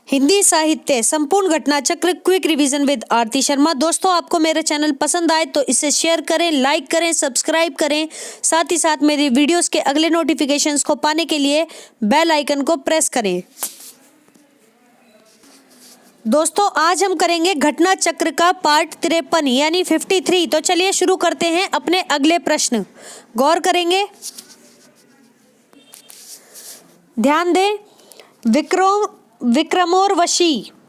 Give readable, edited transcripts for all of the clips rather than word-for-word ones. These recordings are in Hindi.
हिंदी साहित्य संपूर्ण घटना चक्र क्विक रिवीजन विद आरती शर्मा। दोस्तों, आपको मेरा चैनल पसंद आए तो इसे शेयर करें, लाइक करें, सब्सक्राइब करें। साथ ही साथ मेरी वीडियोस के अगले नोटिफिकेशंस को पाने के लिए बेल आइकन को प्रेस करें। दोस्तों, आज हम करेंगे घटना चक्र का पार्ट 53 यानी 53। तो चलिए शुरू करते हैं अपने अगले प्रश्न। गौर करेंगे, ध्यान दें।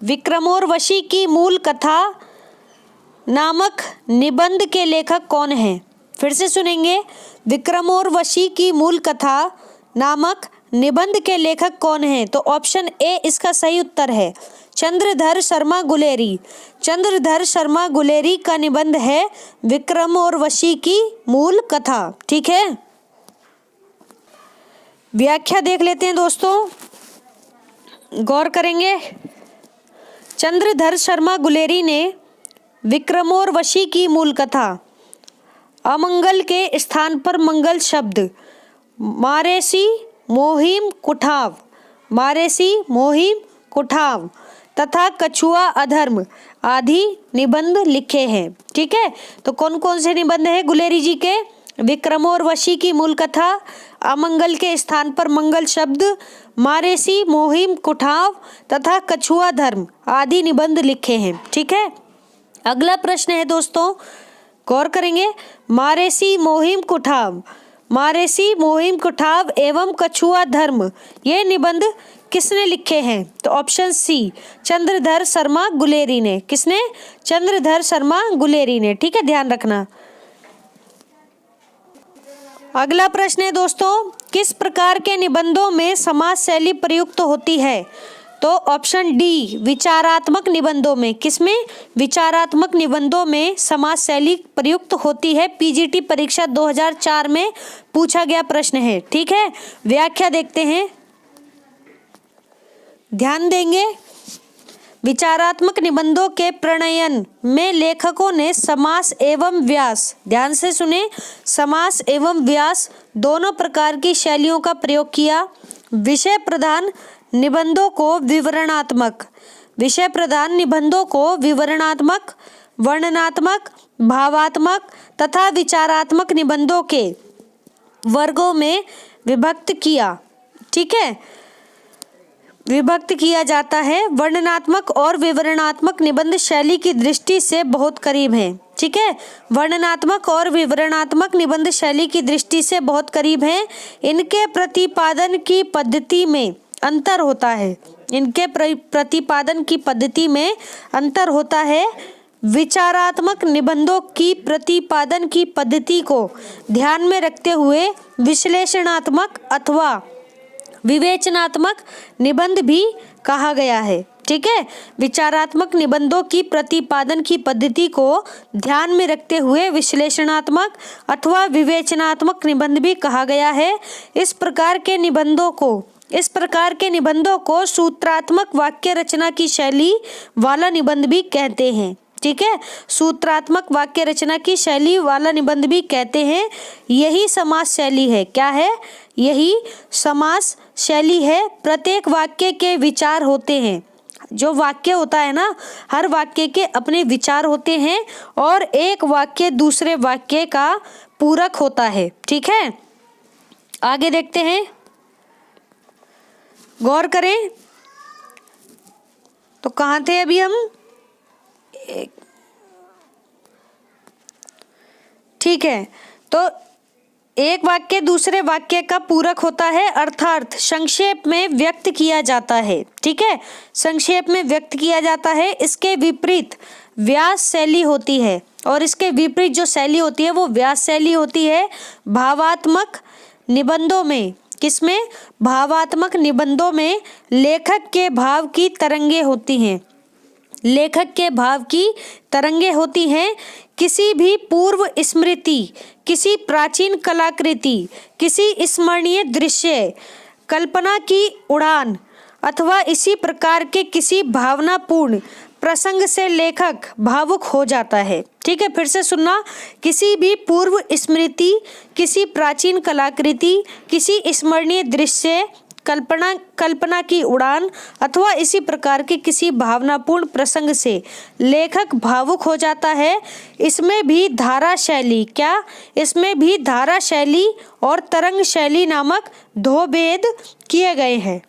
विक्रमोर्वशी की मूल कथा नामक निबंध के लेखक कौन हैं? फिर से सुनेंगे, विक्रमोर्वशी की मूल कथा नामक निबंध के लेखक कौन हैं? तो ऑप्शन ए इसका सही उत्तर है, चंद्रधर शर्मा गुलेरी। चंद्रधर शर्मा गुलेरी का निबंध है विक्रमोर्वशी की मूल कथा। ठीक है, व्याख्या देख लेते हैं दोस्तों, गौर करेंगे। चंद्रधर शर्मा गुलेरी ने विक्रमोर्वशी की मूल कथा अमंगल के स्थान पर मंगल शब्द, मारेसी मोहिम कुठाव तथा कछुआ अधर्म आदि निबंध लिखे हैं। ठीक है, तो कौन कौन से निबंध हैं गुलेरी जी के? विक्रमोर्वशी की मूल कथा, अमंगल के स्थान पर मंगल शब्द, मारेसी मोहिम कुठाव तथा कछुआ धर्म आदि निबंध लिखे हैं। ठीक है, अगला प्रश्न है दोस्तों, गौर करेंगे। मारेसी मोहिम कुठाव एवं कछुआ धर्म ये निबंध किसने लिखे हैं? तो ऑप्शन सी, चंद्रधर शर्मा गुलेरी ने। किसने? चंद्रधर शर्मा गुलेरी ने। ठीक है, ध्यान रखना। अगला प्रश्न है दोस्तों, किस प्रकार के निबंधों में समाज शैली प्रयुक्त होती है? तो ऑप्शन डी, विचारात्मक निबंधों में। किसमें? विचारात्मक निबंधों में समाज शैली प्रयुक्त होती है। पीजीटी परीक्षा 2004 में पूछा गया प्रश्न है। ठीक है, व्याख्या देखते हैं, ध्यान देंगे। विचारात्मक निबंधों के प्रणयन में लेखकों ने समास एवं व्यास, ध्यान से सुने, समास एवं व्यास दोनों प्रकार की शैलियों का प्रयोग किया। विषय प्रधान निबंधों को विवरणात्मक, वर्णनात्मक, भावात्मक तथा विचारात्मक निबंधों के वर्गों में विभक्त किया। ठीक है, विभक्त किया जाता है। वर्णनात्मक और विवरणात्मक निबंध शैली की दृष्टि से बहुत करीब हैं। ठीक है, वर्णनात्मक और विवरणात्मक निबंध शैली की दृष्टि से बहुत करीब हैं। इनके प्रतिपादन की पद्धति में अंतर होता है। विचारात्मक निबंधों की प्रतिपादन की पद्धति को ध्यान में रखते हुए विश्लेषणात्मक अथवा विवेचनात्मक निबंध भी कहा गया है। ठीक है, विचारात्मक निबंधों की प्रतिपादन की पद्धति को ध्यान में रखते हुए विश्लेषणात्मक अथवा विवेचनात्मक निबंध भी कहा गया है। इस प्रकार के निबंधों को सूत्रात्मक वाक्य रचना की शैली वाला निबंध भी कहते हैं। ठीक है, सूत्रात्मक वाक्य रचना की शैली वाला निबंध भी कहते हैं। यही समास शैली है। क्या है? यही समास शैली है। प्रत्येक वाक्य के विचार होते हैं। जो वाक्य होता है ना, हर वाक्य के अपने विचार होते हैं और एक वाक्य दूसरे वाक्य का पूरक होता है। ठीक है, आगे देखते हैं, गौर करें। तो कहाँ थे अभी हम? ठीक है, तो एक वाक्य दूसरे वाक्य का पूरक होता है, अर्थात संक्षेप में व्यक्त किया जाता है। ठीक है, संक्षेप में व्यक्त किया जाता है। इसके विपरीत व्यास शैली होती है और इसके विपरीत जो शैली होती है वो व्यास शैली होती है। भावात्मक निबंधों में, किसमें? भावात्मक निबंधों में लेखक के भाव की तरंगे होती हैं। किसी भी पूर्व स्मृति, किसी प्राचीन कलाकृति, किसी स्मरणीय दृश्य, कल्पना की उड़ान अथवा इसी प्रकार के किसी भावनापूर्ण प्रसंग से लेखक भावुक हो जाता है। ठीक है, फिर से सुनना। किसी भी पूर्व स्मृति, किसी प्राचीन कलाकृति, किसी स्मरणीय दृश्य, कल्पना की उड़ान अथवा इसी प्रकार के किसी भावनापूर्ण प्रसंग से लेखक भावुक हो जाता है। इसमें भी धारा शैली और तरंग शैली नामक दो भेद किए गए हैं।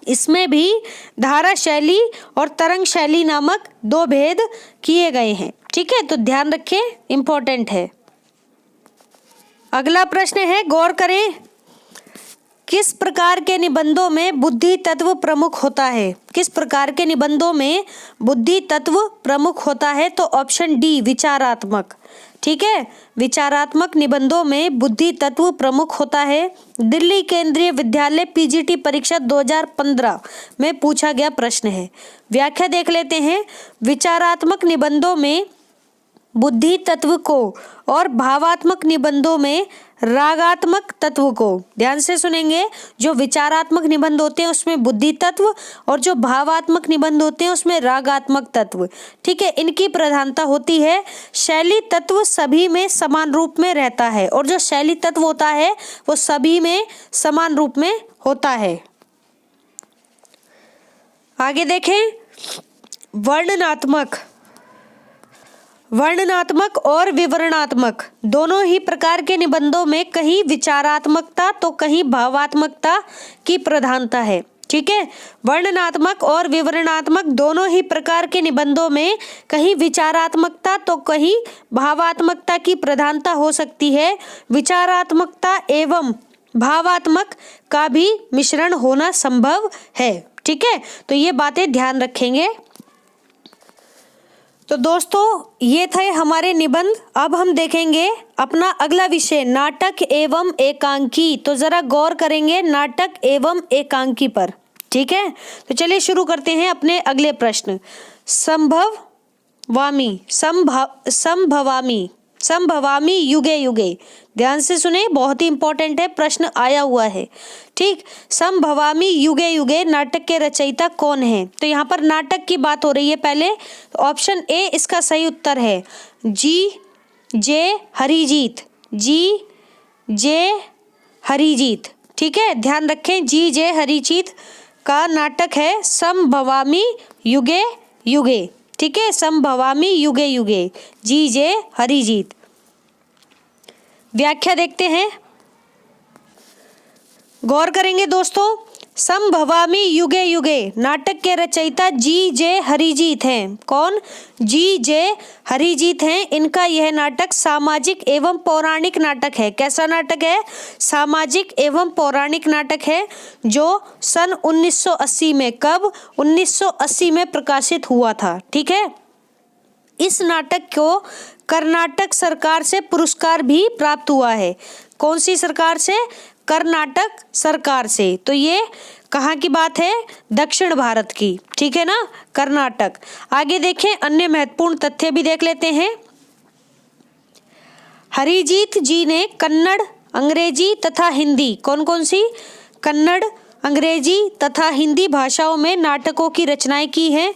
इसमें भी धारा शैली और तरंग शैली नामक दो भेद किए गए हैं। ठीक है, तो ध्यान रखें, इंपॉर्टेंट है। अगला प्रश्न है, गौर करें, किस प्रकार के निबंधों में बुद्धि तत्व प्रमुख होता है? किस प्रकार के निबंधों में बुद्धि तत्व प्रमुख होता है? तो ऑप्शन डी, विचारात्मक। ठीक है, विचारात्मक निबंधों में बुद्धि तत्व प्रमुख होता है। दिल्ली केंद्रीय विद्यालय पीजीटी परीक्षा 2015 में पूछा गया प्रश्न है। व्याख्या देख लेते हैं। विचारात्मक निबंधों में बुद्धि तत्व को और भावात्मक निबंधों में रागात्मक तत्व को, ध्यान से सुनेंगे, जो विचारात्मक निबंध होते हैं उसमें बुद्धि तत्व और जो भावात्मक निबंध होते हैं उसमें रागात्मक तत्व। ठीक है, इनकी प्रधानता होती है। शैली तत्व सभी में समान रूप में रहता है और जो शैली तत्व होता है वो सभी में समान रूप में होता है। आगे देखें, वर्णनात्मक और विवरणात्मक दोनों ही प्रकार के निबंधों में कहीं विचारात्मकता तो कहीं भावात्मकता की प्रधानता है। ठीक है, वर्णनात्मक और विवरणात्मक दोनों ही प्रकार के निबंधों में कहीं विचारात्मकता तो कहीं भावात्मकता की प्रधानता हो सकती है। विचारात्मकता एवं भावात्मक का भी मिश्रण होना संभव है। ठीक है, तो ये बातें ध्यान रखेंगे। तो दोस्तों, ये थे हमारे निबंध। अब हम देखेंगे अपना अगला विषय, नाटक एवं एकांकी। तो जरा गौर करेंगे नाटक एवं एकांकी पर। ठीक है, तो चलिए शुरू करते हैं अपने अगले प्रश्न। संभवामी युगे युगे, ध्यान से सुने, बहुत ही इंपॉर्टेंट है, प्रश्न आया हुआ है। ठीक, संभवामी युगे युगे नाटक के रचयिता कौन है? तो यहाँ पर नाटक की बात हो रही है। पहले ऑप्शन ए इसका सही उत्तर है, जी जे हरिजीत। ठीक है, ध्यान रखें, जी जे हरिजीत का नाटक है संभवामी युगे युगे। ठीक है, संभवामी युगे युगे, जी जे हरिजीत। व्याख्या देखते हैं, गौर करेंगे दोस्तों। संभवामी युगे युगे नाटक के रचयिता जी जे हरिजीत हैं। कौन? जी जे हरिजीत हैं। इनका यह नाटक सामाजिक एवं पौराणिक नाटक है। कैसा नाटक है? सामाजिक एवं पौराणिक नाटक है, जो सन 1980 में, कब? 1980 में प्रकाशित हुआ था। ठीक है, इस नाटक को कर्नाटक सरकार से पुरस्कार भी प्राप्त हुआ है। कौन सी सरकार से? कर्नाटक सरकार से। तो ये कहाँ की बात है? दक्षिण भारत की। ठीक है ना, कर्नाटक। आगे देखें, अन्य महत्वपूर्ण तथ्य भी देख लेते हैं। हरिजीत जी ने कन्नड़, अंग्रेजी तथा हिंदी, कौन सी? कन्नड़, अंग्रेजी तथा हिंदी भाषाओं में नाटकों की रचनाएं की हैं।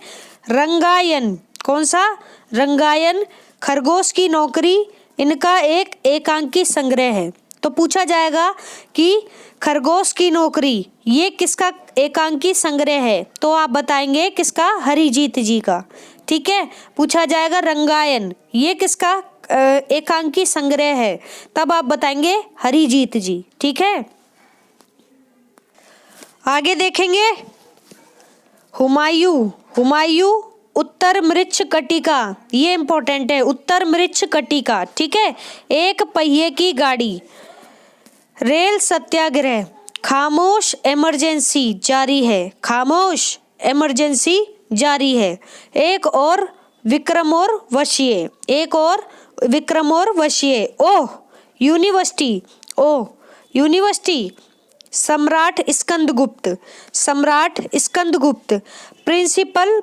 रंगायन, कौन सा? रंगायन, खरगोश की नौकरी इनका एक एकांकी संग्रह है। तो पूछा जाएगा कि खरगोश की नौकरी ये किसका एकांकी संग्रह है? तो आप बताएंगे किसका? हरिजीत जी का। ठीक है, पूछा जाएगा रंगायन ये किसका एकांकी संग्रह है? तब आप बताएंगे हरिजीत जी। ठीक है, आगे देखेंगे, हुमायूं उत्तर मृच्छ कटिका, ये इंपॉर्टेंट है, उत्तर मृच्छ कटिका। ठीक है, एक पहिए की गाड़ी, रेल सत्याग्रह, खामोश इमरजेंसी जारी है, खामोश इमरजेंसी जारी है। एक और विक्रम और वशीय, एक और विक्रम और वशीय। ओह यूनिवर्सिटी, सम्राट स्कंदगुप्त, प्रिंसिपल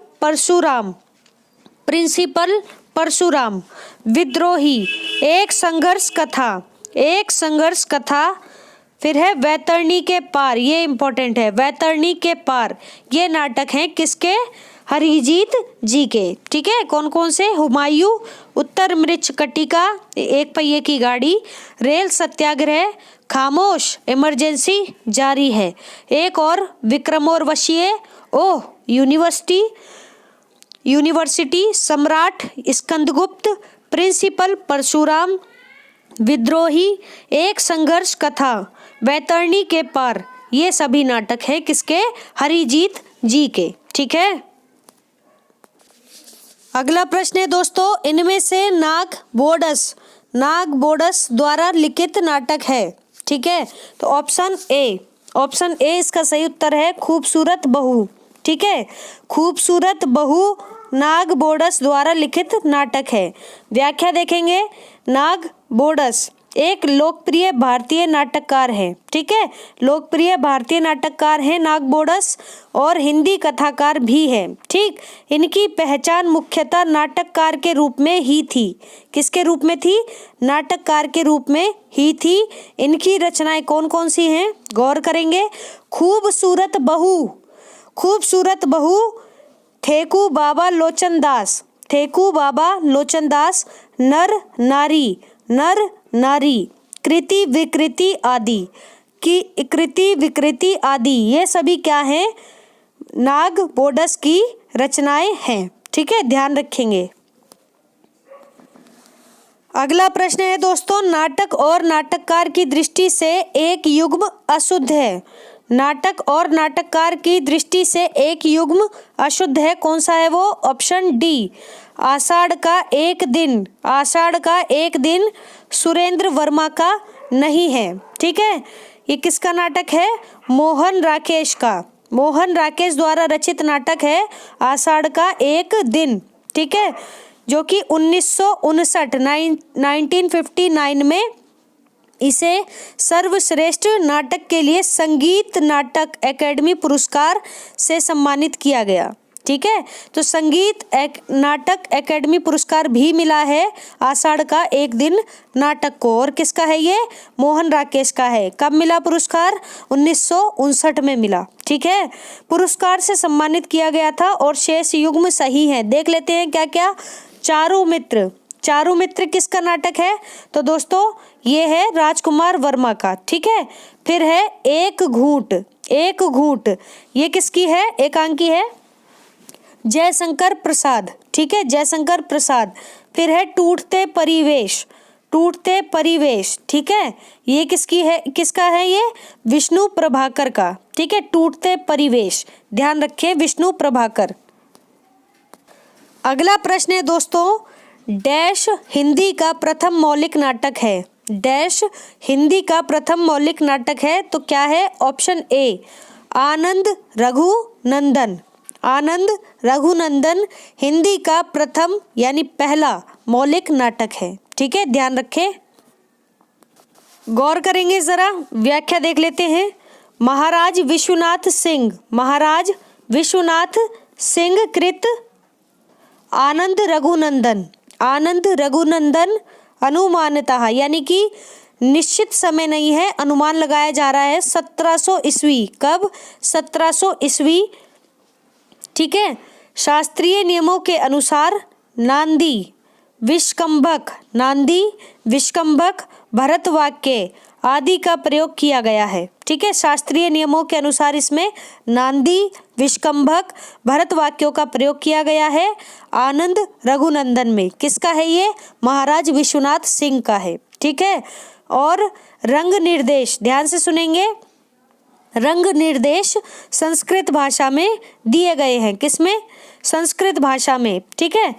परशुराम, विद्रोही, एक संघर्ष कथा। फिर है वैतरणी के पार, ये इंपॉर्टेंट है, वैतरणी के पार। ये नाटक हैं किसके? हरिजीत जी के। ठीक है, कौन से? हुमायूं, उत्तर मृच्छ कटिका, एक पहिए की गाड़ी, रेल सत्याग्रह, खामोश, इमरजेंसी जारी है। एक और, विक्रमोर्वशीय, ओह यूनिवर्सिटी, सम्राट स्कंदगुप्त, प्रिंसिपल परशुराम, विद्रोही, एक संघर्ष कथा, वैतरणी के पार। ये सभी नाटक है किसके? हरिजीत जी के। ठीक है। अगला प्रश्न है दोस्तों, इनमें से नाग बोडस द्वारा लिखित नाटक है। ठीक है, तो ऑप्शन ए इसका सही उत्तर है खूबसूरत बहू। ठीक है, खूबसूरत बहू नाग बोडस द्वारा लिखित नाटक है। व्याख्या देखेंगे, नाग बोडस एक लोकप्रिय भारतीय नाटककार है। ठीक है, लोकप्रिय भारतीय नाटककार है नाग बोडस, और हिंदी कथाकार भी है। ठीक, इनकी पहचान मुख्यतः नाटककार के रूप में ही थी। किसके रूप में थी? नाटककार के रूप में ही थी। इनकी रचनाएं कौन कौन सी हैं? गौर करेंगे। खूबसूरत बहू, थेकू बाबा लोचन दास, नर नारी, कृति विकृति आदि, ये सभी क्या हैं? नाग बोडस की रचनाएं हैं। ठीक है, ध्यान रखेंगे। अगला प्रश्न है दोस्तों, नाटक और नाटककार की दृष्टि से एक युग्म अशुद्ध है। नाटक और नाटककार की दृष्टि से एक युग्म अशुद्ध है, कौन सा है वो? ऑप्शन डी, आषाढ़ का एक दिन सुरेंद्र वर्मा का नहीं है। ठीक है, ये किसका नाटक है? मोहन राकेश द्वारा रचित नाटक है आषाढ़ का एक दिन। ठीक है, जो कि 1959 में इसे सर्वश्रेष्ठ नाटक के लिए संगीत नाटक अकेडमी पुरस्कार से सम्मानित किया गया। ठीक है, तो संगीत नाटक अकेडमी पुरस्कार भी मिला है आषाढ़ का एक दिन नाटक को। और किसका है ये? मोहन राकेश का है। कब मिला पुरस्कार? 1959 में मिला। ठीक है, पुरस्कार से सम्मानित किया गया था। और शेष युग्म सही है। देख लेते हैं क्या क्या। चारू मित्र किसका नाटक है? तो दोस्तों ये है राजकुमार वर्मा का। ठीक है, फिर है एक घूंट, ये किसकी है? एकांकी है जयशंकर प्रसाद। ठीक है, जयशंकर प्रसाद। फिर है टूटते परिवेश। ठीक है, ये किसका है ये? विष्णु प्रभाकर का। ठीक है, टूटते परिवेश, ध्यान रखें, विष्णु प्रभाकर। अगला प्रश्न है दोस्तों, डैश हिंदी का प्रथम मौलिक नाटक है। डैश हिंदी का प्रथम मौलिक नाटक है, तो क्या है? ऑप्शन ए, आनंद रघुनंदन हिंदी का प्रथम यानी पहला मौलिक नाटक है। ठीक है, ध्यान रखें। गौर करेंगे जरा, व्याख्या देख लेते हैं। महाराज विश्वनाथ सिंह कृत आनंद रघुनंदन अनुमानतः, यानी कि निश्चित समय नहीं है, अनुमान लगाया जा रहा है 1700 ईस्वी। कब? 1700 ईस्वी। ठीक है, शास्त्रीय नियमों के अनुसार नांदी विष्कंभक भरतवाक्य आदि का प्रयोग किया गया है। ठीक है, शास्त्रीय नियमों के अनुसार इसमें नांदी, विष्कंभक, भरतवाक्यों का प्रयोग किया गया है। आनंद रघुनंदन में किसका है ये? महाराज विश्वनाथ सिंह का है। ठीक है, और रंग निर्देश, ध्यान से सुनेंगे, रंग निर्देश संस्कृत भाषा में दिए गए हैं। किसमें? संस्कृत भाषा में। ठीक है,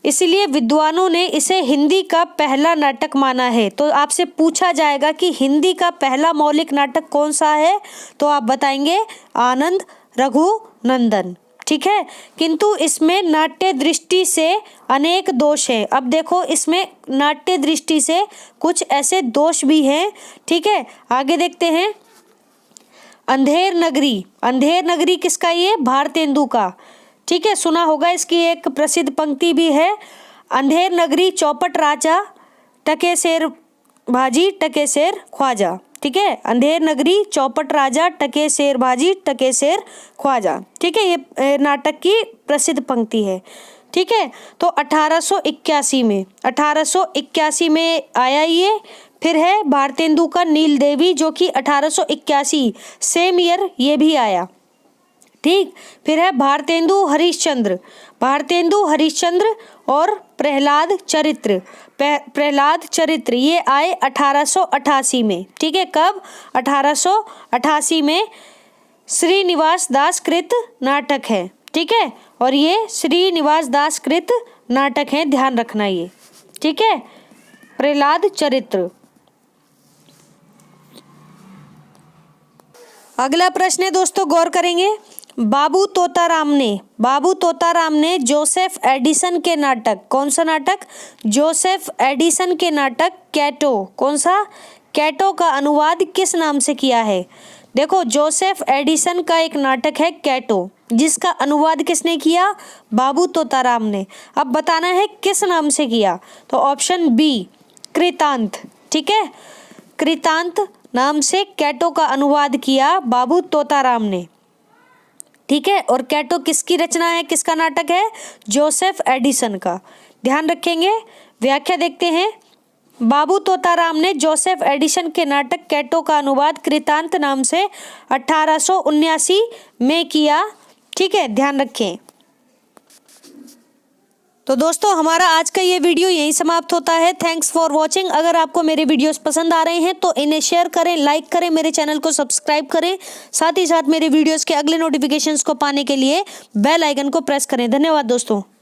इसलिए विद्वानों ने इसे हिंदी का पहला नाटक माना है। तो आपसे पूछा जाएगा कि हिंदी का पहला मौलिक नाटक कौन सा है, तो आप बताएंगे आनंद रघुनंदन। ठीक है, किंतु इसमें नाट्य दृष्टि से अनेक दोष हैं। अब देखो, इसमें नाट्य दृष्टि से कुछ ऐसे दोष भी हैं। ठीक है, आगे देखते हैं। अंधेर नगरी किसका? ये भारतेंदु का। ठीक है, सुना होगा, इसकी एक प्रसिद्ध पंक्ति भी है, अंधेर नगरी चौपट राजा टकेसेर भाजी टकेसेर ख्वाजा। ठीक है, अंधेर नगरी चौपट राजा टकेसेर भाजी टकेसेर ख्वाजा। ठीक है, ये नाटक की प्रसिद्ध पंक्ति है। ठीक है, तो 1881 में आया ये। फिर है भारतेंदु का नील देवी जो कि 1881 सेम ईयर ये भी आया। ठीक, फिर है भारतेंदु हरिश्चंद्र और प्रहलाद चरित्र ये आए 1888 में। ठीक है, कब? 1888 में श्रीनिवास दास कृत नाटक है। ठीक है, और ये श्रीनिवास दास कृत नाटक है, ध्यान रखना ये। ठीक है, प्रहलाद चरित्र। अगला प्रश्न है दोस्तों, गौर करेंगे। बाबू तोताराम ने जोसेफ एडिसन के नाटक, कौन सा नाटक? जोसेफ एडिसन के नाटक कैटो, कौन सा? कैटो का अनुवाद किस नाम से किया है? देखो, जोसेफ एडिसन का एक नाटक है कैटो, जिसका अनुवाद किसने किया? बाबू तोताराम ने। अब बताना है किस नाम से किया, तो ऑप्शन बी कृतांत। ठीक है, कृतांत नाम से कैटो का अनुवाद किया बाबू तोताराम ने। ठीक है, और कैटो किसकी रचना है, किसका नाटक है? जोसेफ एडिसन का। ध्यान रखेंगे। व्याख्या देखते हैं। बाबू तोताराम ने जोसेफ एडिसन के नाटक कैटो का अनुवाद कृतांत नाम से 1879 में किया। ठीक है, ध्यान रखें। तो दोस्तों, हमारा आज का ये वीडियो यहीं समाप्त होता है। Thanks for watching. अगर आपको मेरे वीडियोस पसंद आ रहे हैं तो इन्हें शेयर करें, लाइक करें, मेरे चैनल को सब्सक्राइब करें। साथ ही साथ मेरे वीडियोस के अगले नोटिफिकेशंस को पाने के लिए बेल आइकन को प्रेस करें। धन्यवाद दोस्तों।